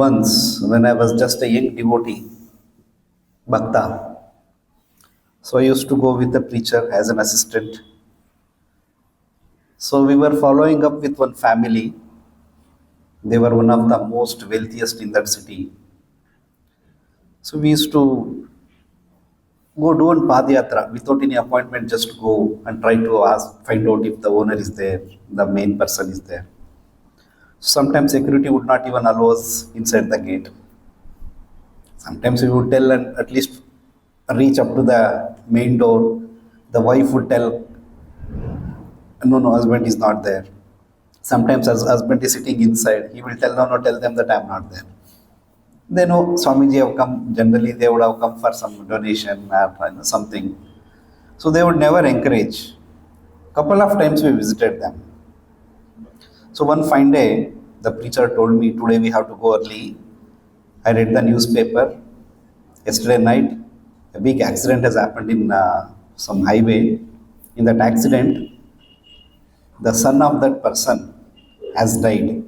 Once, when I was just a young devotee, Bhakta, so I used to go with the preacher as an assistant. So we were following up with one family. They were one of the most wealthiest in that city. So we used to go do an Padayatra without any appointment, just go and try to ask, find out if the owner is there, the main person is there. Sometimes security would not even allow us inside the gate. Sometimes we would tell and at least reach up to the main door. The wife would tell, no, no, husband is not there. Sometimes as husband is sitting inside, he will tell, no, no, tell them that I am not there. They know Swamiji have come, generally they would have come for some donation or something. So they would never encourage. Couple of times we visited them. So one fine day, the preacher told me, today we have to go early. I read the newspaper. Yesterday night, a big accident has happened in some highway. In that accident, the son of that person has died.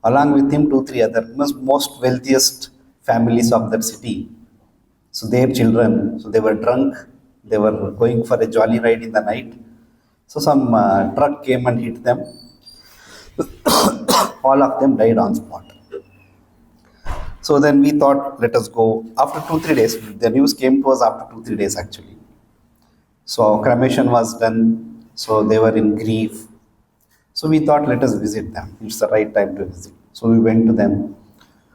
Along with him, two, three other most wealthiest families of that city. So their children, so they were drunk. They were going for a jolly ride in the night. So some truck came and hit them. All of them died on spot. So then we thought, let us go. After 2-3 days, the news came to us after 2-3 days actually. So cremation was done. So they were in grief. So we thought, let us visit them. It's the right time to visit. So we went to them.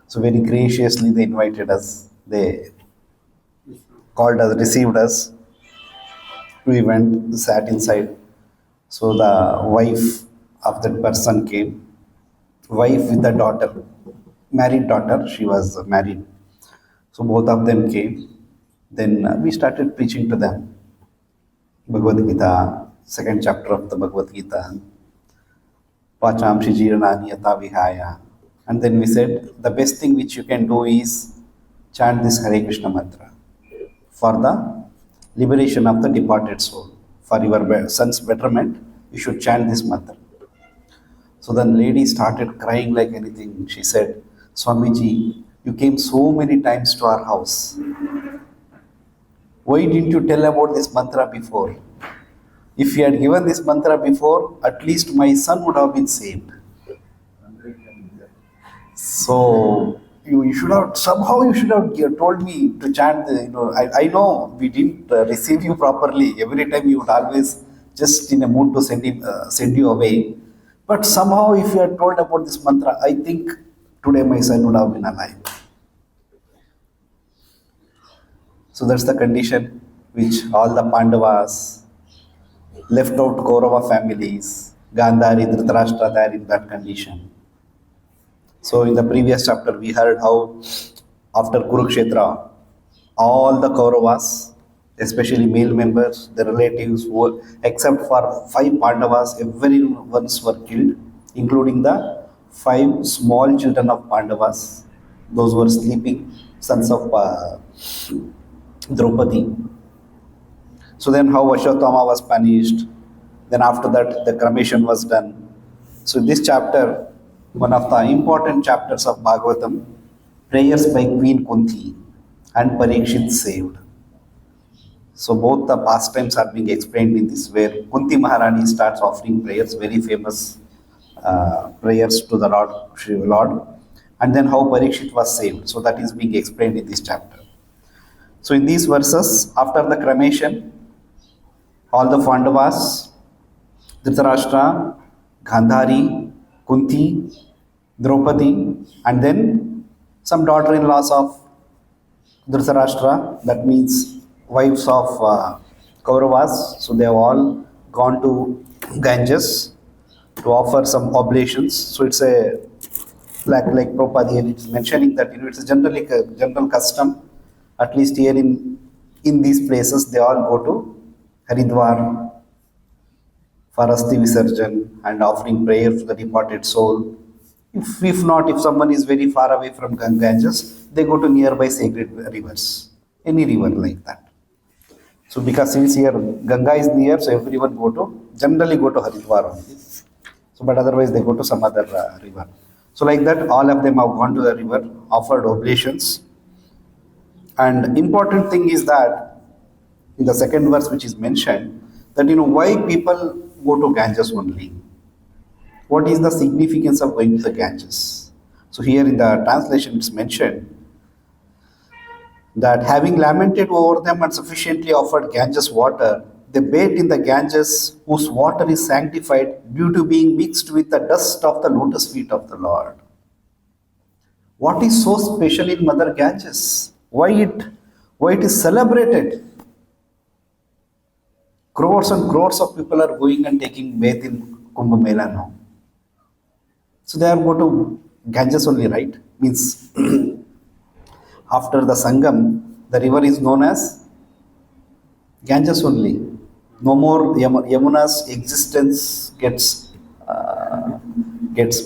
So very graciously they invited us. They called us, received us. We went, sat inside. So the wife of that person came. Wife with the daughter, married daughter, she was married. So both of them came. Then we started preaching to them. Bhagavad Gita, second chapter of the Bhagavad Gita. Pachamshi Jirnani Yata Vihaya. And then we said, the best thing which you can do is chant this Hare Krishna mantra for the liberation of the departed soul. For your son's betterment, you should chant this mantra. So the lady started crying like anything. She said, Swamiji, you came so many times to our house. Why didn't you tell about this mantra before? If you had given this mantra before, at least my son would have been saved. So you should have, somehow you should have told me to chant, I know we didn't receive you properly. Every time you would always just in a mood to send you away. But somehow if you had told about this mantra, I think today my son would have been alive. So that's the condition which all the Pandavas, left out Kaurava families, Gandhari, Dhritarashtra, they are in that condition. So in the previous chapter we heard how after Kurukshetra, all the Kauravas, especially male members, the relatives, except for 5 Pandavas, everyone were killed, including the 5 small children of Pandavas, those who were sleeping, sons of Draupadi. So then how Ashwatthama was punished, then after that the cremation was done. So this chapter, one of the important chapters of Bhagavatam, prayers by Queen Kunti and Parikshit saved. So both the pastimes are being explained in this, where Kunti Maharani starts offering prayers, very famous prayers to the Lord, and then how Parikshit was saved. So that is being explained in this chapter. So in these verses, after the cremation, all the Pandavas, Dhritarashtra, Gandhari, Kunti, Draupadi, and then some daughter-in-laws of Dhritarashtra, that means wives of Kauravas. So they have all gone to Ganges to offer some oblations. So it's a like Prabhupada here it's mentioning that it's a general custom. At least here in these places, they all go to Haridwar for Asti Visarjan and offering prayer to the departed soul. If not, if someone is very far away from Ganges, they go to nearby sacred rivers, any river like that. So because since here Ganga is near, so everyone generally go to Haridwar only. So but otherwise they go to some other river. So like that, all of them have gone to the river, offered oblations. And important thing is that in the second verse which is mentioned, that why people go to Ganges only. What is the significance of going to the Ganges? So here in the translation it's mentioned that having lamented over them and sufficiently offered Ganges water, they bathed in the Ganges whose water is sanctified due to being mixed with the dust of the lotus feet of the Lord. What is so special in Mother Ganges? Why it is celebrated? Crores and crores of people are going and taking bath in Kumbh Mela now. So they are go to Ganges only, right? Means after the Sangam, the river is known as Ganges only. No more Yamuna's existence gets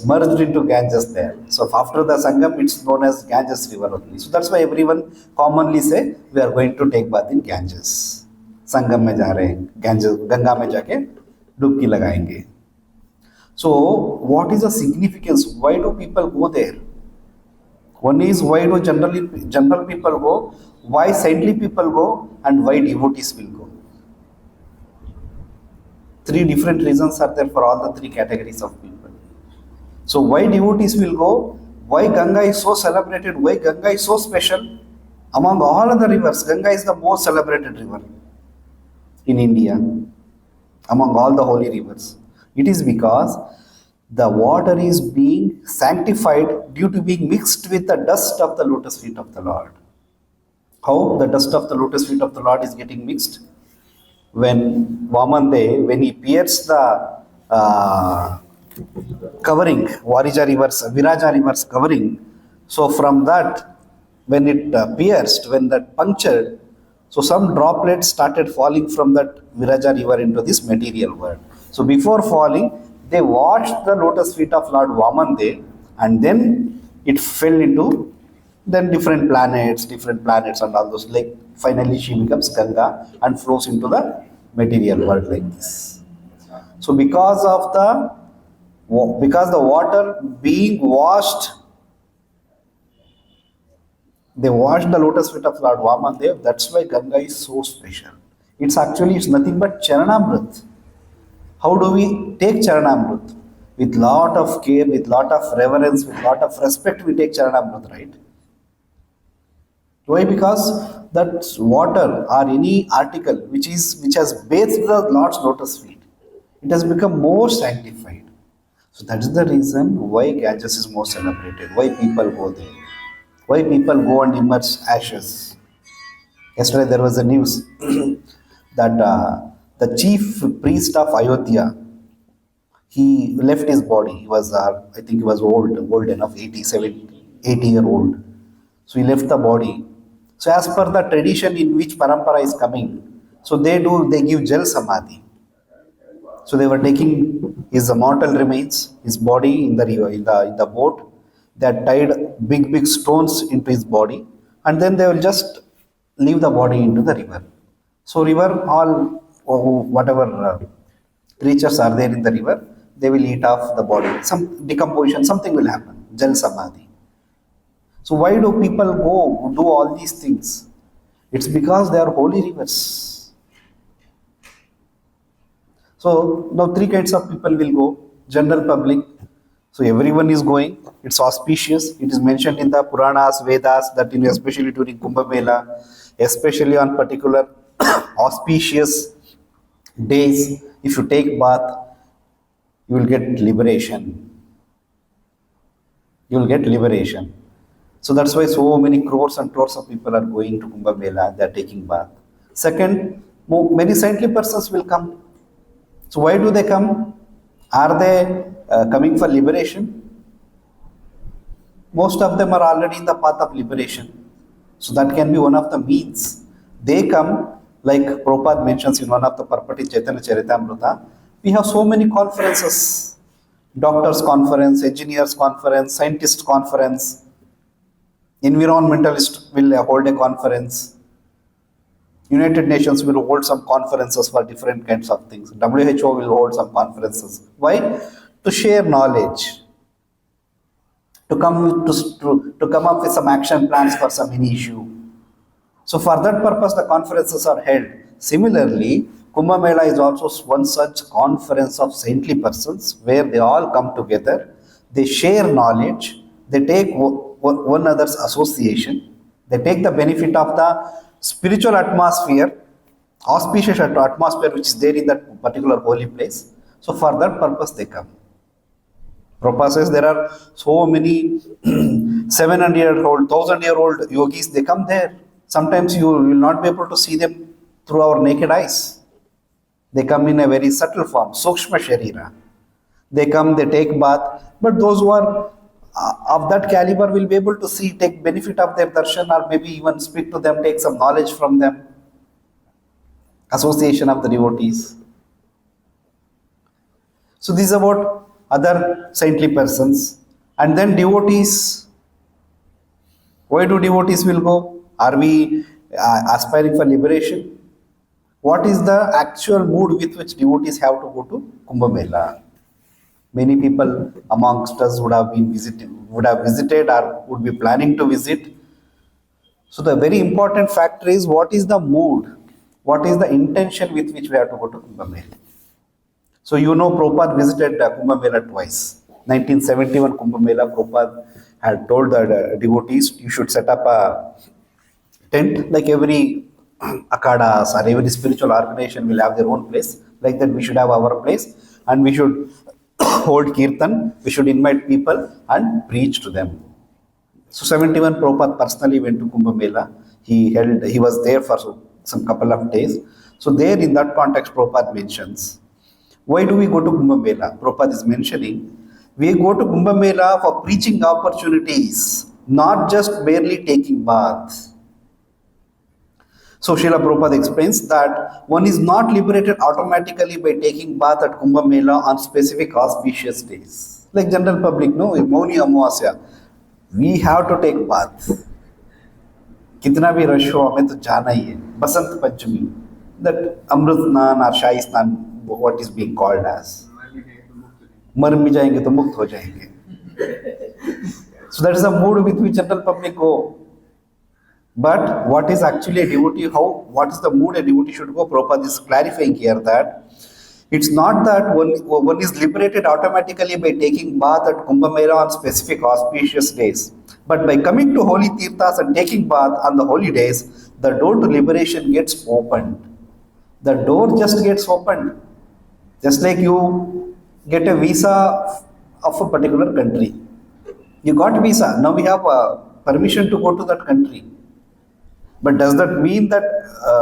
merged into Ganges there. So after the Sangam, it's known as Ganges river only. So that's why everyone commonly say we are going to take bath in Ganges. Sangam में जा रहे हैं, Ganges, Ganga में जाके डुबकी लगाएंगे. So what is the significance? Why do people go there? One is why do general people go, why saintly people go, and why devotees will go. Three different reasons are there for all the three categories of people. So why devotees will go, why Ganga is so celebrated, why Ganga is so special. Among all other rivers, Ganga is the most celebrated river in India, among all the holy rivers. It is because the water is being sanctified due to being mixed with the dust of the lotus feet of the Lord. How the dust of the lotus feet of the Lord is getting mixed? When when he pierced the covering, Viraja rivers covering, so from that, when it pierced, when that punctured, so some droplets started falling from that Viraja river into this material world. So before falling, they washed the lotus feet of Lord Vamande, and then it fell into then different planets and all those. Like finally she becomes Ganga and flows into the material world like this. So because the water being washed, they washed the lotus feet of Lord Vamandev. That's why Ganga is so special. It's nothing but Charanamrit. How do we take Charanamrit? With lot of care, with lot of reverence, with lot of respect, we take Charanamrit, right? Why? Because that water or any article which has bathed the Lord's lotus feet, it has become more sanctified. So that is the reason why Ganges is more celebrated. Why people go there? Why people go and immerse ashes? Yesterday there was a news that the chief priest of Ayodhya, he left his body. He was, I think he was old enough, 80-year-old. So he left the body. So as per the tradition in which parampara is coming, so they give Jal Samadhi. So they were taking his mortal remains, his body in the river, in the boat. They had tied big stones into his body, and then they will just leave the body into the river. So river, all whatever creatures are there in the river, they will eat off the body. Some decomposition, something will happen. Jal Samadhi. So why do people go do all these things? It's because they are holy rivers. So now three kinds of people will go. General public. So everyone is going. It's auspicious. It is mentioned in the Puranas, Vedas that especially during Kumbh Mela, especially on particular auspicious days, if you take bath, you will get liberation. You will get liberation. So that's why so many crores and crores of people are going to Kumbh Mela. They are taking bath. Second, many saintly persons will come. So why do they come? Are they coming for liberation? Most of them are already in the path of liberation. So that can be one of the means. They come, like Prabhupada mentions in one of the Parpati Chaitanya Charitamrita, we have so many conferences. Doctors conference, engineers conference, scientists conference, environmentalist will hold a conference. United Nations will hold some conferences for different kinds of things. WHO will hold some conferences. Why? To share knowledge. to to come up with some action plans for some any issue. So for that purpose, the conferences are held. Similarly, Kumbh Mela is also one such conference of saintly persons where they all come together, they share knowledge, they take one another's association, they take the benefit of the spiritual atmosphere, auspicious atmosphere which is there in that particular holy place. So for that purpose they come. Prabhupada says there are so many 700-year-old, 1,000-year-old yogis, they come there. Sometimes you will not be able to see them through our naked eyes. They come in a very subtle form, Sukshma Sharira. They come, they take bath, but those who are of that caliber will be able to see, take benefit of their darshan, or maybe even speak to them, take some knowledge from them. Association of the devotees. So this is about other saintly persons. And then devotees. Why do devotees will go? Are we aspiring for liberation? What is the actual mood with which devotees have to go to Kumbh Mela? Many people amongst us would have visited or would be planning to visit. So the very important factor is what is the mood? What is the intention with which we have to go to Kumbh Mela? So you know Prabhupada visited Kumbh Mela twice. 1971 Kumbh Mela, Prabhupada had told the devotees, you should set up a tent, like every akhadas or every spiritual organization will have their own place. Like that we should have our place and we should hold kirtan, we should invite people and preach to them. So 71 Prabhupada personally went to Kumbh Mela. He was there for some couple of days. So there in that context Prabhupada mentions, why do we go to Kumbh Mela? Prabhupada is mentioning, we go to Kumbh Mela for preaching opportunities, not just barely taking baths. So Srila Prabhupada explains that one is not liberated automatically by taking bath at Kumbh Mela on specific auspicious days. Like general public, no, Mauni Amavasya, we have to take bath. Kitna bhi rush ho, hame to jana hi hai. Basant Panchami, that Amrit Snan or Shahi Snan, what is being called as. Mar bhi jayenge to mukt ho jayenge. So that is the mood with which general public go. But what is actually a devotee, what is the mood a devotee should go? Prabhupada is clarifying here that it's not that one is liberated automatically by taking bath at Kumbh Mela on specific auspicious days. But by coming to holy tirthas and taking bath on the holy days, the door to liberation gets opened. The door just gets opened. Just like you get a visa of a particular country. You got a visa, now we have permission to go to that country. But does that mean that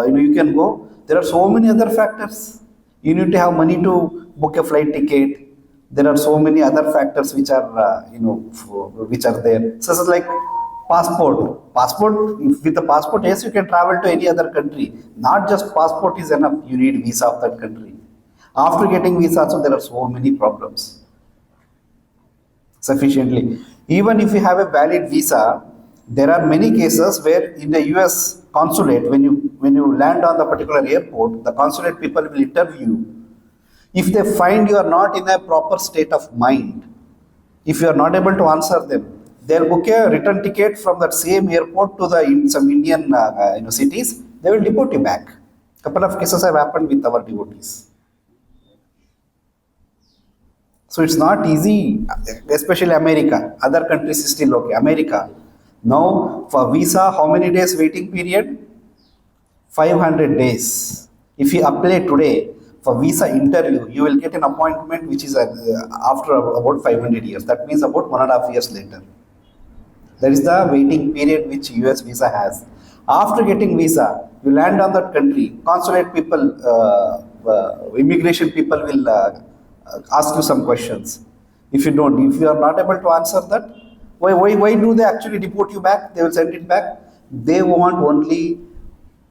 you can go? There are so many other factors. You need to have money to book a flight ticket. There are so many other factors which are which are there. So it's like passport. With the passport, yes, you can travel to any other country. Not just passport is enough. You need visa of that country. After getting visa, also there are so many problems. Sufficiently. Even if you have a valid visa, there are many cases where in the US consulate, when you land on the particular airport, the consulate people will interview you. If they find you are not in a proper state of mind, if you are not able to answer them, they'll book a return ticket from that same airport to some Indian cities. They will deport you back. Couple of cases have happened with our devotees. So it's not easy, especially America. Other countries is still okay. America. Now, for visa, how many days waiting period? 500 days. If you apply today for visa interview, you will get an appointment which is after about 500 years. That means about 1.5 years later. That is the waiting period which US visa has. After getting visa, you land on that country. Consulate people, immigration people will ask you some questions. If you are not able to answer that, why do they actually deport you back? They will send it back. They want only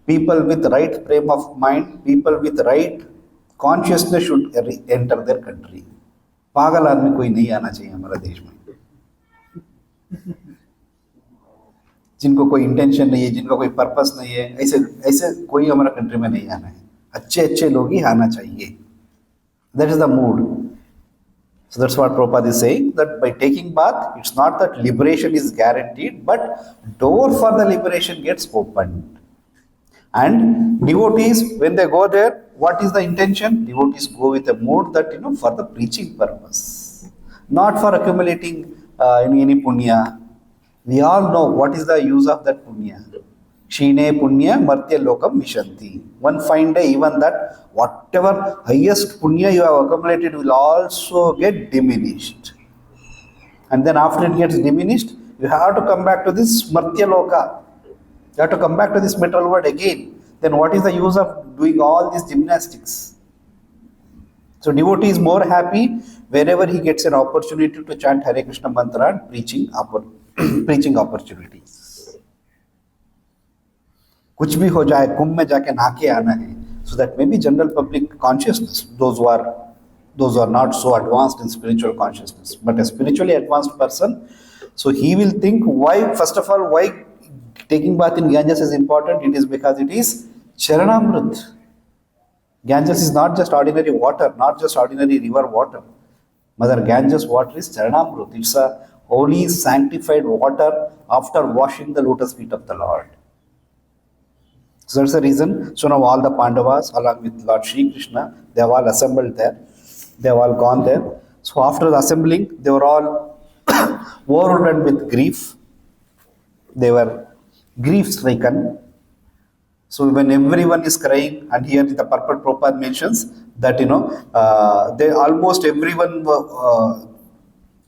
people with right frame of mind, people with right consciousness should enter their country. पागल आदमी कोई नहीं आना चाहिए हमारे देश में. जिनको कोई इंटेंशन नहीं है, जिनको कोई पर्पस नहीं है, ऐसे कोई हमारा कंट्री में नहीं आना है. अच्छे लोग ही आना चाहिए. That is the mood. So that's what Prabhupada is saying, that by taking bath, it's not that liberation is guaranteed, but door for the liberation gets opened. And devotees, when they go there, what is the intention? Devotees go with a mood that, for the preaching purpose, not for accumulating any punya. We all know what is the use of that punya. Shine punya martya lokam mishanti. One fine day, even that whatever highest punya you have accumulated will also get diminished. And then after it gets diminished, you have to come back to this martya loka. You have to come back to this material world again. Then what is the use of doing all these gymnastics? So devotee is more happy wherever he gets an opportunity to chant Hare Krishna mantra and preaching opportunities. कुछ भी हो जाए, कुंभ में जाके नहाके आना है. So that may be general public consciousness, those who are not so advanced in spiritual consciousness. But a spiritually advanced person, so he will think, why, first of all, why taking bath in Ganges is important? It is because it is Charanamrit. Ganges is not just ordinary water, not just ordinary river water. Mother Ganges water is Charanamrit. It's a holy, sanctified water after washing the lotus feet of the Lord. So that's the reason. So now all the Pandavas, along with Lord Shri Krishna, they have all assembled there. They have all gone there. So after the assembling, they were all overrun with grief. They were grief-stricken. So when everyone is crying, and here the purport Prabhupada mentions that, they almost everyone were,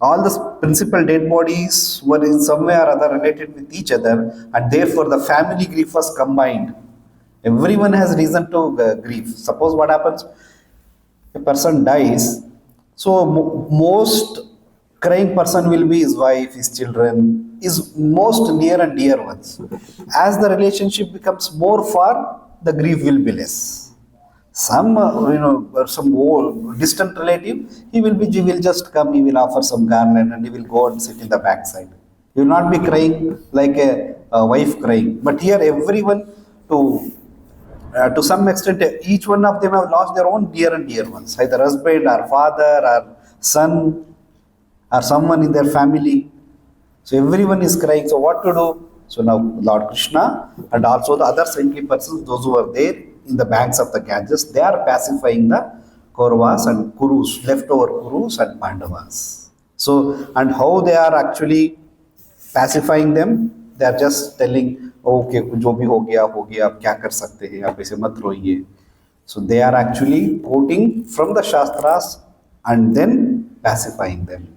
all the principal dead bodies were in some way or other related with each other, and therefore the family grief was combined. Everyone has reason to grieve. Suppose what happens, a person dies, so most crying person will be his wife, his children, his most near and dear ones. As the relationship becomes more far, the grief will be less. Some, some old, distant relative, he will just come, he will offer some garland and he will go and sit in the backside. He will not be crying like a wife crying. But here everyone, to some extent, each one of them have lost their own near and dear ones, either husband or father or son or someone in their family. So everyone is crying. So what to do? So now Lord Krishna and also the other saintly persons, those who are there in the banks of the Ganges, they are pacifying the Kauravas and Kurus, leftover Kurus and Pandavas. So, and how they are actually pacifying them, they are just telling, okay, जो भी हो गया, आप क्या कर सकते हैं, आप ऐसे मत रोइए. So they are actually quoting from the Shastras and then pacifying them.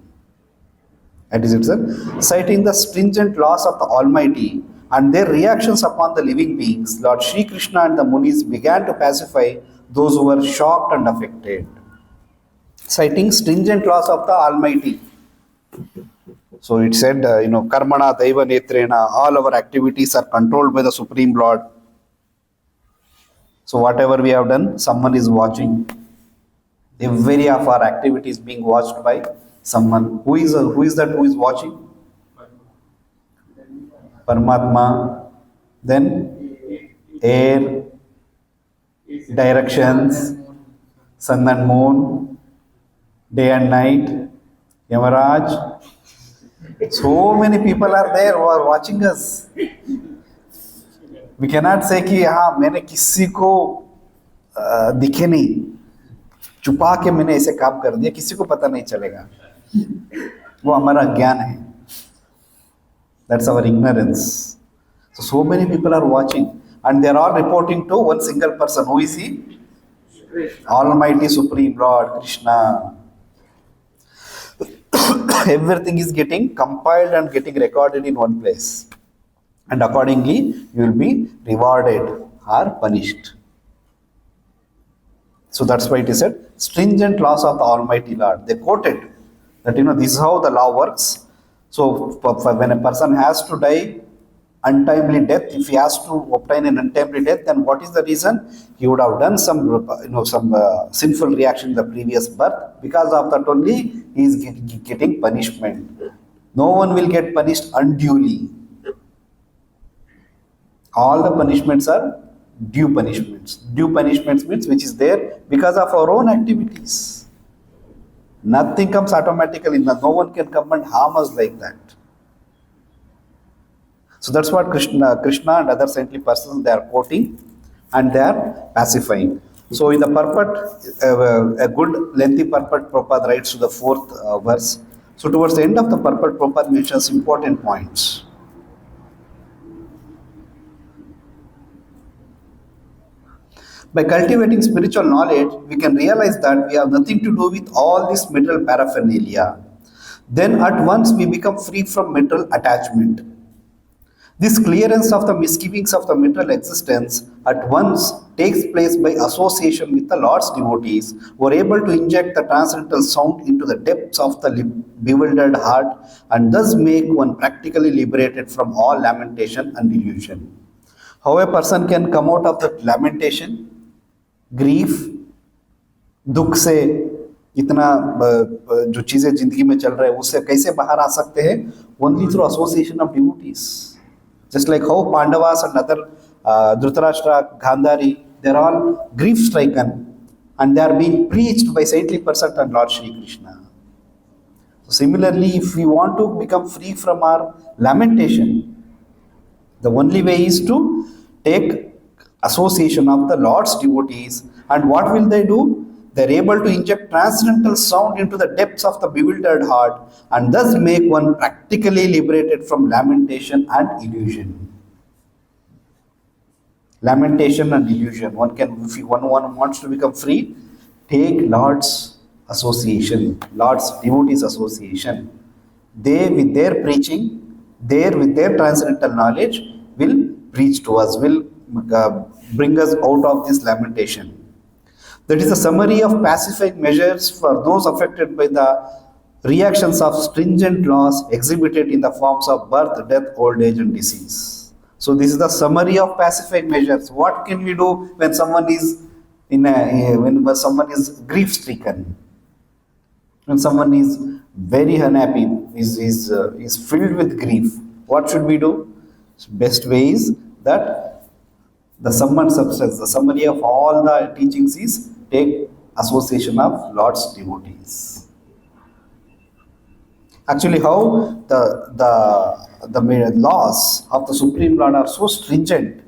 That is it, sir. Citing the stringent laws of the Almighty and their reactions upon the living beings, Lord Shri Krishna and the Munis began to pacify those who were shocked and affected. Citing stringent laws of the Almighty. So it said, Karmana Daiva Netrena, all our activities are controlled by the Supreme Lord. So whatever we have done, someone is watching. Every of our activity is being watched by someone. Who is that who is watching? Paramatma. Then air, directions, sun and moon, day and night, Yamaraj. So many people are there who are watching us. We cannot say कि हाँ मैंने किसी को दिखे नहीं, छुपा के मैंने ऐसे काम कर दिया, किसी को पता नहीं चलेगा. वो हमारा ज्ञान है. That's our ignorance. So many people are watching and they are all reporting to one single person. Who is he? Almighty Supreme Lord Krishna. Everything is getting compiled and getting recorded in one place. And accordingly, you will be rewarded or punished. So that's why it is said, stringent laws of the Almighty Lord. They quoted that, this is how the law works. So when a person has to die untimely death, if he has to obtain an untimely death, then what is the reason? He would have done some sinful reaction in the previous birth. Because of that only, he is getting punishment. No one will get punished unduly. All the punishments are due punishments. Due punishments means which is there because of our own activities. Nothing comes automatically. No one can come and harm us like that. So that's what Krishna and other saintly persons they are quoting and they are pacifying. So in the purport, a good lengthy purport Prabhupada writes to the fourth verse. So towards the end of the purport, Prabhupada mentions important points. By cultivating spiritual knowledge, we can realize that we have nothing to do with all this material paraphernalia. Then at once we become free from material attachment. This clearance of the misgivings of the material existence at once takes place by association with the Lord's devotees who are able to inject the transcendental sound into the depths of the bewildered heart and thus make one practically liberated from all lamentation and illusion. How a person can come out of the lamentation, grief, दुख से इतना जो चीजें जिंदगी में चल रहा है उससे कैसे बाहर आ सकते हैं? Only through association of devotees. Just like how Pandavas and other Dhritarashtra, Gandhari, they are all grief stricken and they are being preached by saintly persons and Lord Shri Krishna. So similarly, if we want to become free from our lamentation, the only way is to take association of the Lord's devotees. And what will they do? They are able to inject transcendental sound into the depths of the bewildered heart and thus make one practically liberated from lamentation and illusion. Lamentation and illusion. One can, if one wants to become free, take Lord's association, Lord's devotees association. They with their preaching, with their transcendental knowledge will preach to us, will bring us out of this lamentation. That is a summary of pacifying measures for those affected by the reactions of stringent laws exhibited in the forms of birth, death, old age and disease. So this is the summary of pacifying measures. What can we do when someone is when someone is grief stricken? When someone is very unhappy, is filled with grief, what should we do? Best way is that the summary of all the teachings is take association of Lord's devotees. Actually, how the laws of the Supreme Lord are so stringent.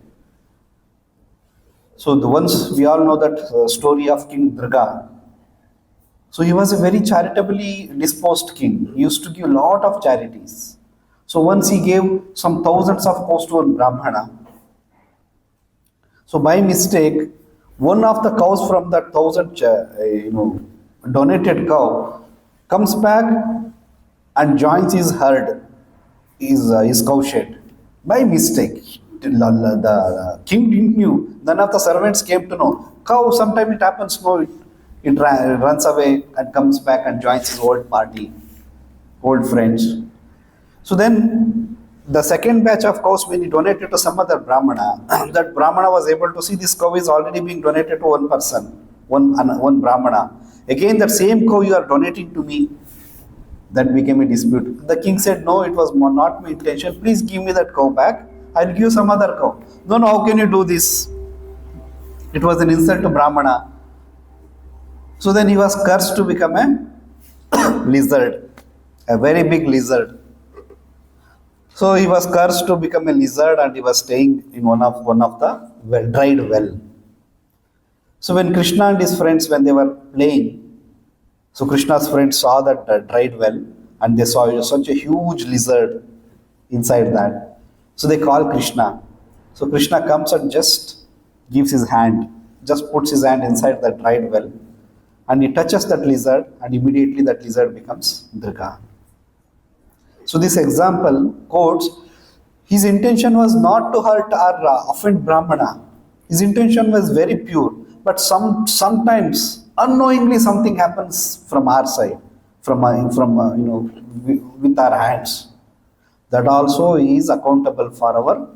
So the ones we all know that story of King Durga. So he was a very charitably disposed king. He used to give a lot of charities. So once he gave some thousands of cows to one Brahmana. So by mistake, one of the cows from that donated cow comes back and joins his herd, his cow shed. By mistake, the king didn't knew. None of the servants came to know. Cow, sometimes it happens, no, it runs away and comes back and joins his old party, old friends. So then the second batch of cows, when he donated to some other Brahmana, that Brahmana was able to see this cow is already being donated to one person, one Brahmana. Again, that same cow you are donating to me. That became a dispute. The king said, no, it was not my intention. Please give me that cow back. I'll give you some other cow. No, how can you do this? It was an insult to Brahmana. So then he was cursed to become a lizard, a very big lizard. So he was cursed to become a lizard and he was staying in one of the dried well. So when Krishna and his friends, when they were playing, so Krishna's friends saw that dried well and they saw such a huge lizard inside that. So they call Krishna. So Krishna comes and just gives his hand, just puts his hand inside that dried well and he touches that lizard and immediately that lizard becomes Durga. So this example quotes, his intention was not to hurt or offend Brahmana. His intention was very pure. But sometimes unknowingly something happens from our side, with our hands. That also is accountable for our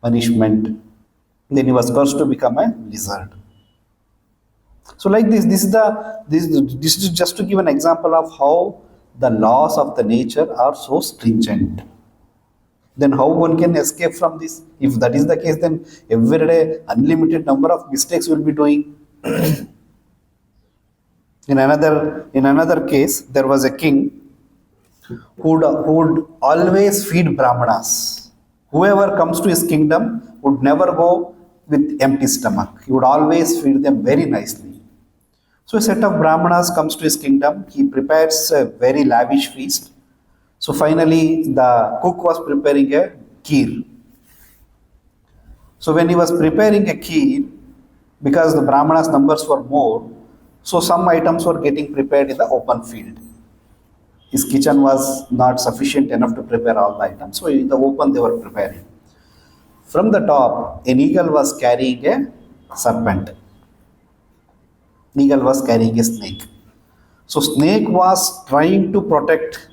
punishment. Then he was cursed to become a lizard. So like this is just to give an example of how the laws of the nature are so stringent. Then how one can escape from this? If that is the case, then every day unlimited number of mistakes will be doing. In another case, there was a king who would always feed Brahmanas. Whoever comes to his kingdom would never go with empty stomach. He would always feed them very nicely. So a set of Brahmanas comes to his kingdom. He prepares a very lavish feast. So finally, the cook was preparing a kheer. So when he was preparing a kheer, because the Brahmanas numbers were more, so some items were getting prepared in the open field. His kitchen was not sufficient enough to prepare all the items, so in the open they were preparing. From the top, an eagle was carrying a serpent. Eagle was carrying a snake. So snake was trying to protect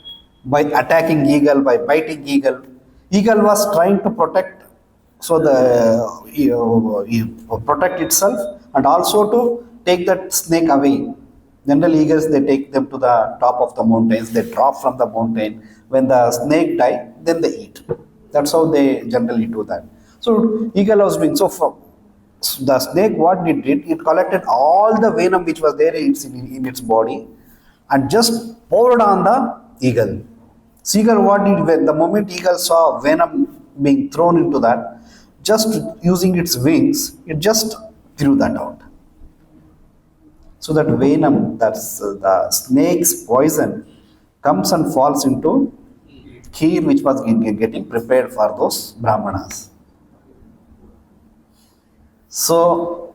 by attacking eagle, by biting eagle. Eagle was trying to protect, so protect itself and also to take that snake away. Generally, eagles they take them to the top of the mountains. They drop from the mountain. When the snake die, then they eat. That's how they generally do that. So eagle was doing so. From the snake, what it did, it collected all the venom which was there in its body, and just poured on the eagle. Seagull, what did when the moment eagle saw venom being thrown into that, just using its wings, it just threw that out. So that venom, that's the snake's poison, comes and falls into kheer which was getting prepared for those brahmanas. So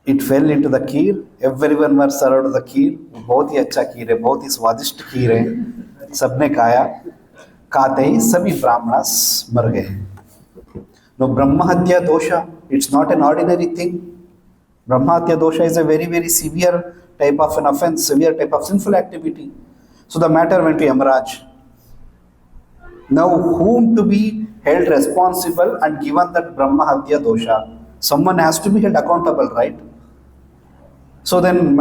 it fell into the kheer. Everyone was served the kheer. बहुत ही अच्छा खीर है, बहुत ही स्वादिष्ट खीर है. सबने खाया. खाते ही सभी ब्राह्मणास मर गए. No, Brahmahatya dosha, it's not an ordinary thing. Brahmahatya dosha is a very, very severe type of an offense, severe type of sinful activity. So the matter went to Yamaraj. Now, whom to be held responsible and given that Brahmahatya dosha? Someone has to be held accountable, right? So then,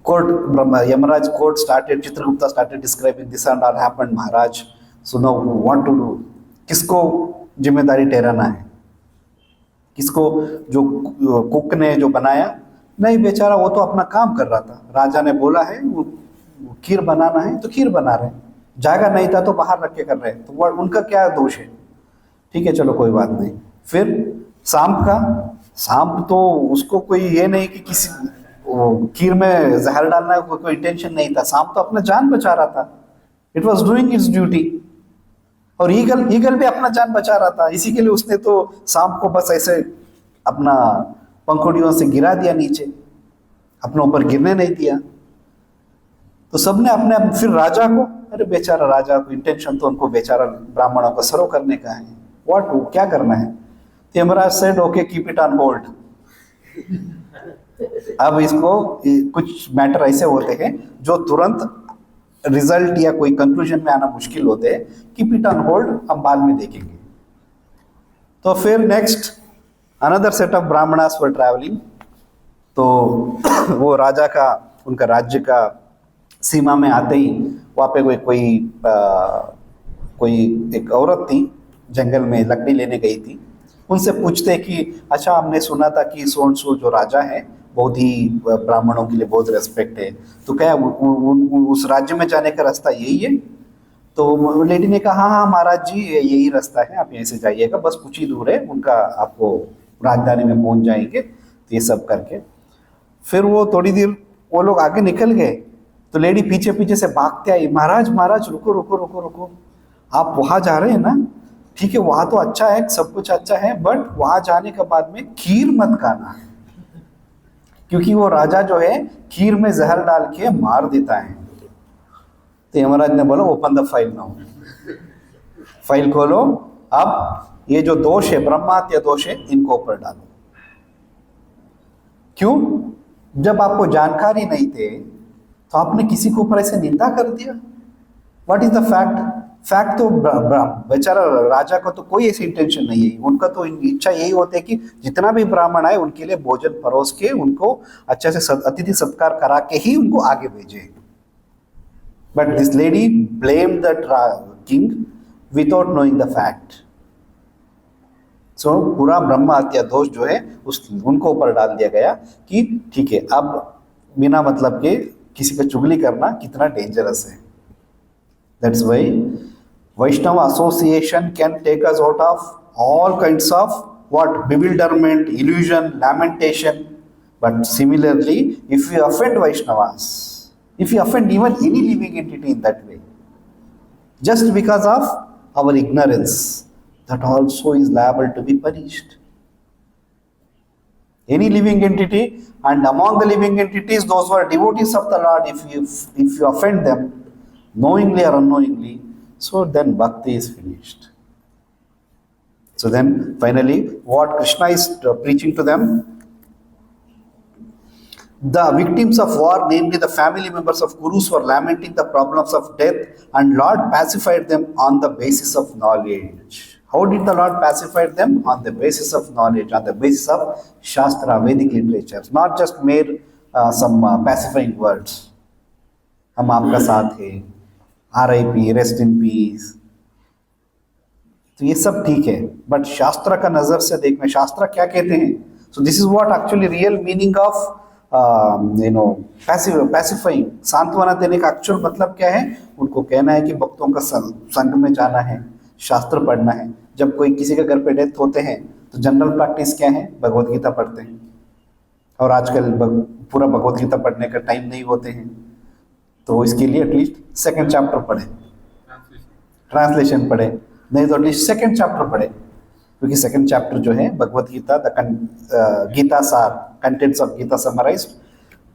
Yamaraj court started, Chitragupta started describing this and all happened, Maharaj. So now, what to do? किसको जिम्मेदारी ठहराना है? किसको? जो cook ने जो बनाया, नहीं बेचारा वो तो अपना काम कर रहा था. राजा ने बोला है वो खीर बनाना है तो खीर बना रहे, जागा नहीं था तो बाहर रख के कर रहे, तो उनका क्या दोष है? ठीक है, चलो कोई बात नहीं. फिर सांप तो उसको कोई ये नहीं कि किसी खीर में जहर डालना है, कोई इंटेंशन नहीं था. सांप तो अपना जान बचा रहा था. It was doing it's duty. और ईगल भी अपना जान बचा रहा था. इसी के लिए उसने तो सांप को बस ऐसे अपना पंखुड़ियों से गिरा दिया नीचे, अपने ऊपर गिरने नहीं दिया. तो सबने अपने फिर राजा को, अरे बेचारा राजा को इंटेंशन तो उनको बेचारा ब्राह्मणों को सर्व करने का है. व्हाट, क्या करना है? तो Yamraj said okay, keep it on hold. अब इसको कुछ मैटर ऐसे होते हैं जो तुरंत रिजल्ट या कोई कंक्लूजन में आना मुश्किल होते हैं. कीप इट ऑन होल्ड, हम बाद में देखेंगे. तो फिर next another set of Brahmanas were travelling. तो वो राजा का, उनका राज्य का सीमा में आते ही वहाँ पे कोई एक औरत थी, जंगल में लकड़ी लेने गई थी. उनसे पूछते कि अच्छा, हमने सुना था कि सो सो जो राजा है बहुत ही ब्राह्मणों के लिए बहुत रेस्पेक्ट है, तो क्या उस राज्य में जाने का रास्ता यही है? तो लेडी ने कहा हाँ महाराज जी, यही रास्ता है, आप यहीं से जाइएगा, बस कुछ ही दूर है, उनका आपको राजधानी में पहुंच जाएंगे. तो ये सब करके फिर वो थोड़ी देर वो लोग आगे निकल गए. तो लेडी पीछे पीछे से भागते आई, महाराज महाराज रुको रुको रुको रुको, आप वहाँ जा रहे हैं ना, ठीक है वहाँ तो अच्छा है, सब कुछ अच्छा है, बट वहाँ जाने के बाद में खीर मत खाना, क्योंकि वो राजा जो है खीर में जहर डाल के मार देता है. तो यमराज ने बोला open the file now, file खोलो, अब ये जो दोष है, ब्रह्माहत्या दोष है, इनको ऊपर डालो. क्यों? जब आपको जानकारी नहीं थे तो आपने किसी के ऊपर ऐसे निंदा कर दिया. What is the fact? Fact तो बेचारा राजा का तो कोई ऐसी इंटेंशन नहीं है. उनका तो इच्छा यही होती है कि जितना भी ब्राह्मण आए उनके लिए भोजन परोस के उनको अच्छे से अतिथि सत्कार करा के ही उनको आगे भेजे. But this lady blamed the king without knowing the fact. So पूरा ब्रह्म हत्या दोष जो है उनको ऊपर डाल दिया गया कि ठीक है, अब बिना मतलब के किसी का चुगली करना कितना डेंजरस है. That's why Vaishnava association can take us out of all kinds of what bewilderment, illusion, lamentation. But similarly, if we offend Vaishnavas, if we offend even any living entity in that way, just because of our ignorance, that also is liable to be punished. Any living entity, and among the living entities, those who are devotees of the Lord, if you offend them, knowingly or unknowingly, so then bhakti is finished. So then finally, what Krishna is preaching to them, the victims of war, namely the family members of Kurus, were lamenting the problems of death, and Lord pacified them on the basis of knowledge. How did the Lord pacify them? On the basis of knowledge, on the basis of Shastra, Vedic literatures, not just mere some pacifying words. हम आपका साथ है, RIP, rest in peace. तो ये सब ठीक है, but शास्त्र का नजर से देखना, शास्त्र क्या कहते हैं. So this is what actually real meaning of pacifying. सांत्वना देने का एक्चुअल मतलब क्या है. उनको कहना है कि भक्तों का संग में जाना है, शास्त्र पढ़ना है. जब कोई किसी के घर पे डेथ होते हैं तो जनरल प्रैक्टिस क्या है, भगवत गीता पढ़ते हैं. और आजकल पूरा भगवत गीता पढ़ने का टाइम नहीं होते हैं, तो इसके लिए एटलीस्ट सेकंड चैप्टर पढ़े, ट्रांसलेशन पढ़े, नहीं तो एटलीस्ट सेकंड चैप्टर पढ़े. क्योंकि सेकंड चैप्टर जो है Bhagavad Gita, the Gita Saar, contents of Gita summarized,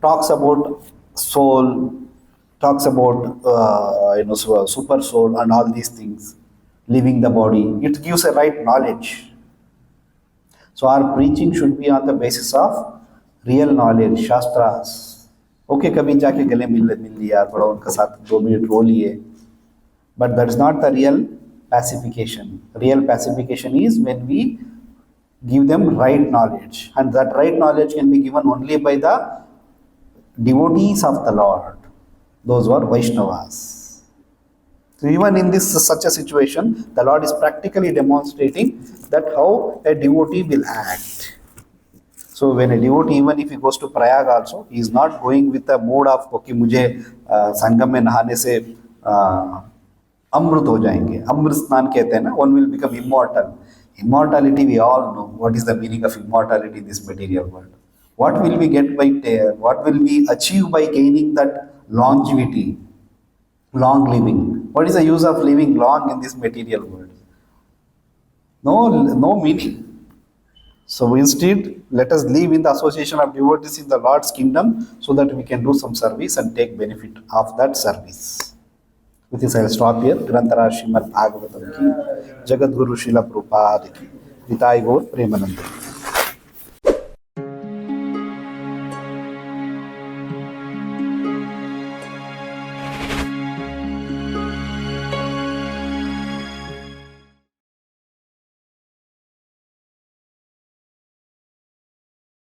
talks about soul, talks about super soul and all these things, leaving the body. It gives a right knowledge. So our preaching should be on the basis of real knowledge, shastras. Okay, कभी जाके गले मिल लिया, थोड़ा उनका साथ 2 minute रो लिए, but that is not the real pacification. Real pacification is when we give them right knowledge, and that right knowledge can be given only by the devotees of the Lord, those who are Vaishnavas. So even in this such a situation, the Lord is practically demonstrating that how a devotee will act. So when a devotee, even if he goes to Prayag also, he is not going with a mood of okay, मुझे संगम में नहाने से अमृत हो जाएंगे. अमृत स्नान कहते हैं ना, one will become immortal. Immortality, we all know what is the meaning of immortality in this material world. What will we get by, what will we achieve by gaining that longevity, long living? What is the use of living long in this material world? No meaning. So instead, let us live in the association of devotees in the Lord's kingdom, so that we can do some service and take benefit of that service. With this, I will stop here. Grantara Srimad Bhagavatam ki, Jagat Guru Srila Prabhupada ki, Nitai Gaur Premanande.